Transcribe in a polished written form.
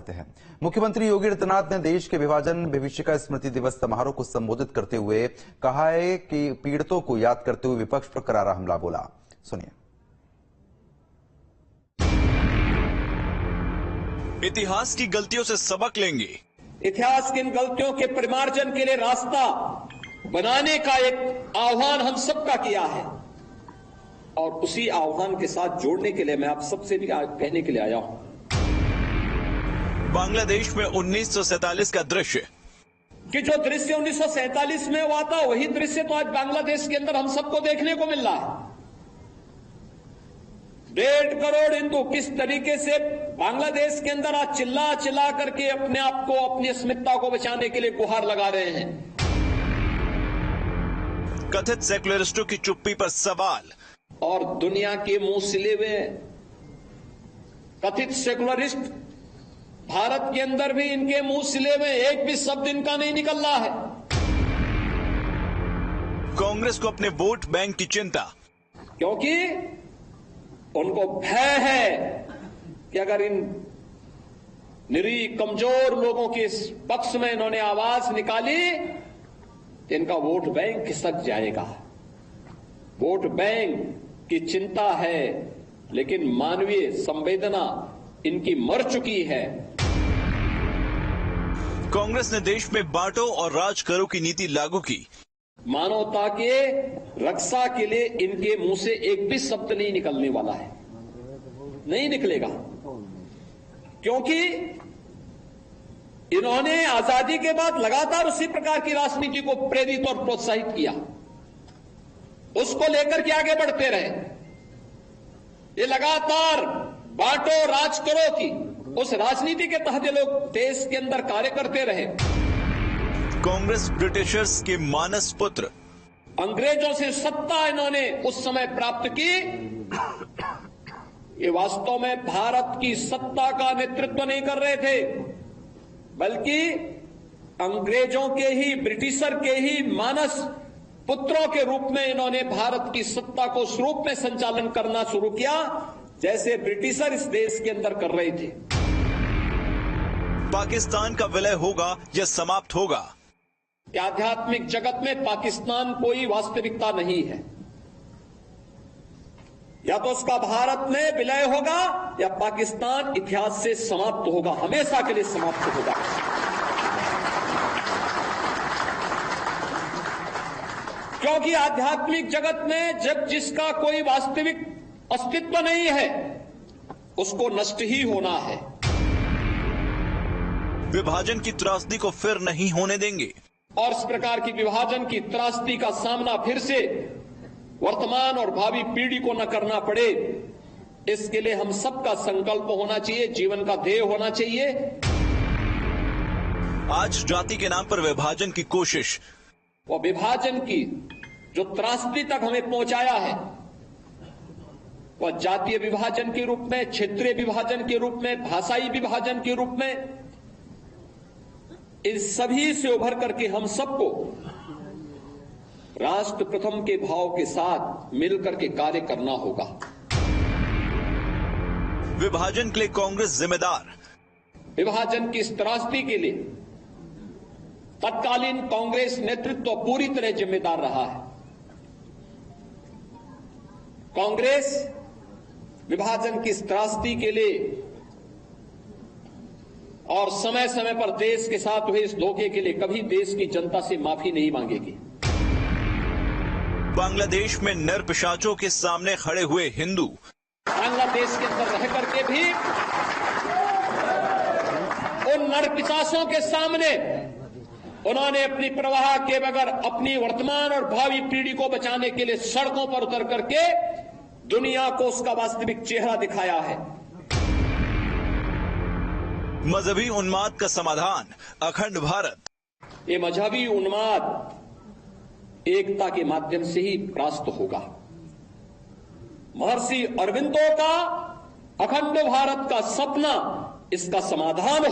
बढ़ते हैं। मुख्यमंत्री योगी आदित्यनाथ ने देश के विभाजन विभीषिका स्मृति दिवस समारोह को संबोधित करते हुए कहा है कि पीड़ितों को याद करते हुए विपक्ष पर करारा हमला बोला। सुनिए। इतिहास की गलतियों से सबक लेंगे। इतिहास की इन गलतियों के परिमार्जन के लिए रास्ता बनाने का एक आह्वान हम सबका किया है और उसी आह्वान के साथ जोड़ने के लिए मैं आप सबसे भी कहने के लिए आया हूं। बांग्लादेश में 1947 का दृश्य कि जो दृश्य 1947 में हुआ था वही दृश्य तो आज बांग्लादेश के अंदर हम सबको देखने को मिल रहा है। 1.5 करोड़ हिंदू किस तरीके से बांग्लादेश के अंदर आज चिल्ला चिल्ला करके अपने आप को, अपनी अस्मिता को बचाने के लिए गुहार लगा रहे हैं। कथित सेकुलरिस्टों की चुप्पी पर सवाल और दुनिया के मुंह सिले हुए कथित सेकुलरिस्ट भारत के अंदर भी इनके मुंह सिले हुए एक भी शब्द इनका नहीं निकल रहा है। कांग्रेस को अपने वोट बैंक की चिंता, क्योंकि उनको भय है कि अगर इन निरीह कमजोर लोगों के पक्ष में इन्होंने आवाज निकाली तो इनका वोट बैंक खिसक जाएगा। वोट बैंक की चिंता है, लेकिन मानवीय संवेदना इनकी मर चुकी है। कांग्रेस ने देश में बांटो और राज करो की नीति लागू की। मानवता के रक्षा के लिए इनके मुंह से एक भी शब्द नहीं निकलने वाला है, नहीं निकलेगा, क्योंकि इन्होंने आजादी के बाद लगातार उसी प्रकार की राजनीति को प्रेरित और प्रोत्साहित किया, उसको लेकर के आगे बढ़ते रहे। ये लगातार बांटो राज करो की उस राजनीति के तहत ये लोग देश के अंदर कार्य करते रहे। कांग्रेस ब्रिटिशर्स के मानस पुत्र, अंग्रेजों से सत्ता इन्होंने उस समय प्राप्त की। ये वास्तव में भारत की सत्ता का नेतृत्व नहीं कर रहे थे, बल्कि अंग्रेजों के ही, ब्रिटिशर के ही मानस पुत्रों के रूप में इन्होंने भारत की सत्ता को उस रूप में संचालन करना शुरू किया जैसे ब्रिटिशर इस देश के अंदर कर रहे थे। पाकिस्तान का विलय होगा या समाप्त होगा? कि आध्यात्मिक जगत में पाकिस्तान कोई वास्तविकता नहीं है। या तो उसका भारत में विलय होगा या पाकिस्तान इतिहास से समाप्त होगा, हमेशा के लिए समाप्त होगा। क्योंकि आध्यात्मिक जगत में जब जिसका कोई वास्तविक अस्तित्व नहीं है उसको नष्ट ही होना है। विभाजन की त्रासदी को फिर नहीं होने देंगे और इस प्रकार की विभाजन की त्रासदी का सामना फिर से वर्तमान और भावी पीढ़ी को न करना पड़े, इसके लिए हम सबका संकल्प होना चाहिए, जीवन का ध्येय होना चाहिए। आज जाति के नाम पर विभाजन की कोशिश, वो विभाजन की जो त्रासदी तक हमें पहुंचाया है, वह जातीय विभाजन के रूप में, क्षेत्रीय विभाजन के रूप में, भाषाई विभाजन के रूप में, इन सभी से उभर करके हम सबको राष्ट्र प्रथम के भाव के साथ मिलकर के कार्य करना होगा। विभाजन के लिए कांग्रेस जिम्मेदार, विभाजन की इस त्रासदी के लिए तत्कालीन कांग्रेस नेतृत्व पूरी तरह जिम्मेदार रहा है। कांग्रेस विभाजन की इस त्रासदी के लिए और समय समय पर देश के साथ हुए इस धोखे के लिए कभी देश की जनता से माफी नहीं मांगेगी। बांग्लादेश में नर पिशाचों के सामने खड़े हुए हिंदू, बांग्लादेश के अंदर रह करके भी उन नर पिशाचों के सामने उन्होंने अपनी परवाह के बगैर अपनी वर्तमान और भावी पीढ़ी को बचाने के लिए सड़कों पर उतर करके दुनिया को उसका वास्तविक चेहरा दिखाया है। मजहबी उन्माद का समाधान अखंड भारत। ये मजहबी उन्माद एकता के माध्यम से ही परास्त होगा। महर्षि अरविंदो का अखंड भारत का सपना इसका समाधान